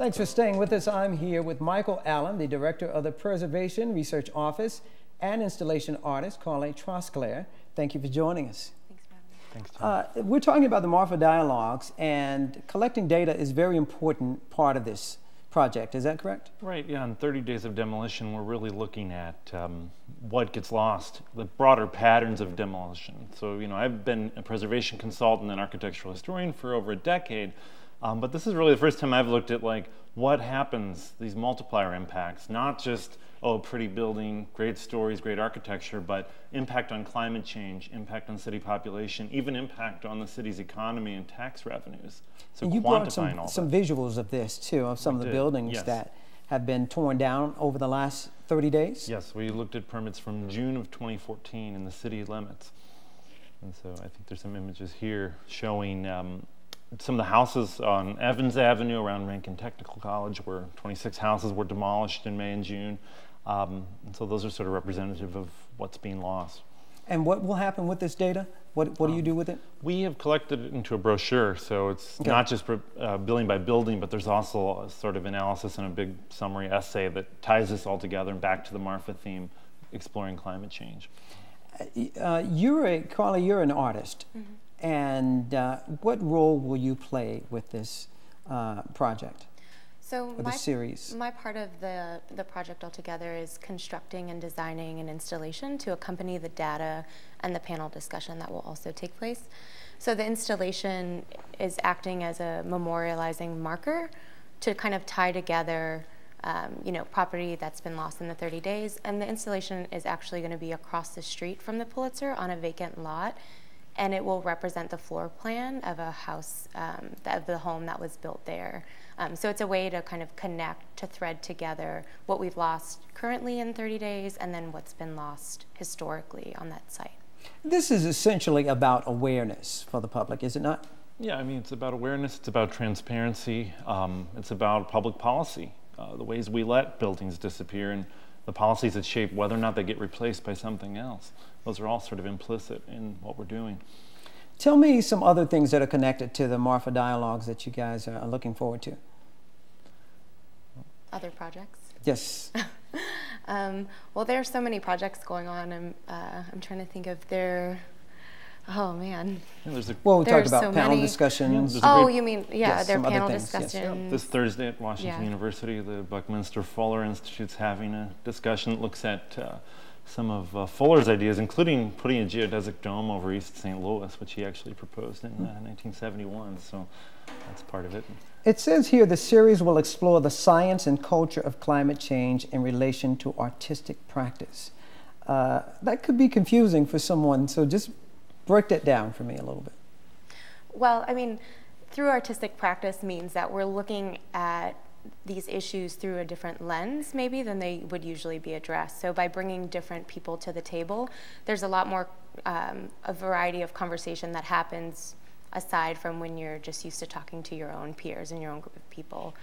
Thanks for staying with us. I'm here with Michael Allen, the Director of the Preservation Research Office and installation artist, Carlie Trosclair. Thank you for joining us. Thanks for having me. Thanks, Tom. We're talking about the Marfa Dialogues, and collecting data is a very important part of this project. Is that correct? Right, yeah, in 30 Days of Demolition, we're really looking at what gets lost, the broader patterns of demolition. So, you know, I've been a preservation consultant and architectural historian for over a decade, but this is really the first time I've looked at, like, what happens, these multiplier impacts, not just, oh, pretty building, great stories, great architecture, but impact on climate change, impact on city population, even impact on the city's economy and tax revenues. So and you brought some visuals of this too, of some of the buildings that have been torn down over the last 30 days? Yes, we looked at permits from June of 2014 in the city limits. And so I think there's some images here showing some of the houses on Evans Avenue around Rankin Technical College, where 26 houses were demolished in May and June. And so those are sort of representative of what's being lost. And what will happen with this data? What do you do with it? We have collected it into a brochure, so it's not just building by building, but there's also a sort of analysis and a big summary essay that ties this all together and back to the Marfa theme, exploring climate change. Carlie, you're an artist, and what role will you play with this project? So my part of the project altogether is constructing and designing an installation to accompany the data and the panel discussion that will also take place. So the installation is acting as a memorializing marker to kind of tie together you know, property that's been lost in the 30 days. And the installation is actually going to be across the street from the Pulitzer on a vacant lot. And it will represent the floor plan of a house, of the home that was built there. So it's a way to kind of connect, to thread together what we've lost currently in 30 days and then what's been lost historically on that site. This is essentially about awareness for the public, is it not? Yeah, I mean, it's about awareness, it's about transparency, it's about public policy, the ways we let buildings disappear and the policies that shape whether or not they get replaced by something else. Those are all sort of implicit in what we're doing. Tell me some other things that are connected to the Marfa Dialogues that you guys are looking forward to. Other projects? Yes. Well, there are so many projects going on. I'm trying to think of oh man. Yeah, we talked about panel discussions. Oh, you mean, yes, there are panel Yes. discussions. Yeah, this Thursday at Washington University, the Buckminster Fuller Institute's having a discussion that looks at some of Fuller's ideas, including putting a geodesic dome over East St. Louis, which he actually proposed in 1971. So that's part of it. It says here the series will explore the science and culture of climate change in relation to artistic practice. That could be confusing for someone, so just break that down for me a little bit. Well, I mean, through artistic practice means that we're looking at these issues through a different lens, maybe, than they would usually be addressed. So by bringing different people to the table, there's a lot more, a variety of conversation that happens aside from when you're just used to talking to your own peers and your own group of people.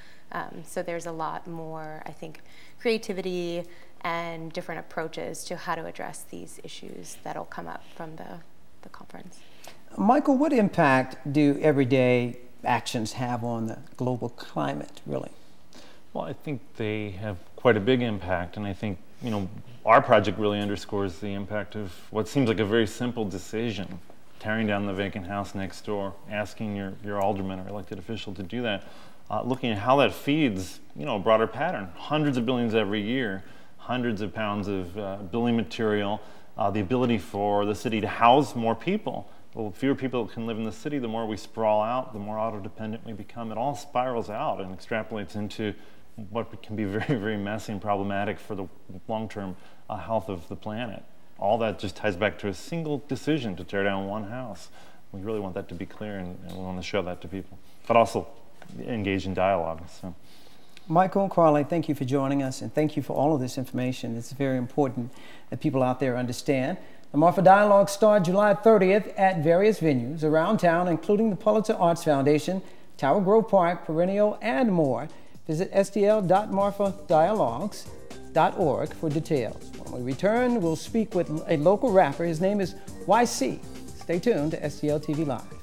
So there's a lot more, I think, creativity and different approaches to how to address these issues that'll come up from the conference. Michael, what impact do everyday actions have on the global climate, really? Well, I think they have quite a big impact, and I think, you know, our project really underscores the impact of what seems like a very simple decision: tearing down the vacant house next door, asking your alderman or elected official to do that, looking at how that feeds, you know, a broader pattern. Hundreds of billions every year, hundreds of pounds of building material, the ability for the city to house more people. The fewer people that can live in the city, the more we sprawl out, the more auto-dependent we become. It all spirals out and extrapolates into what can be very, very messy and problematic for the long-term health of the planet. All that just ties back to a single decision to tear down one house. We really want that to be clear, and we want to show that to people, but also engage in dialogue. So. Michael, Carlie, thank you for joining us, and thank you for all of this information. It's very important that people out there understand. The Marfa Dialogues start July 30th at various venues around town, including the Pulitzer Arts Foundation, Tower Grove Park, Perennial, and more. Visit stl.marfadialogues.org for details. When we return, we'll speak with a local rapper. His name is YC. Stay tuned to STL TV Live.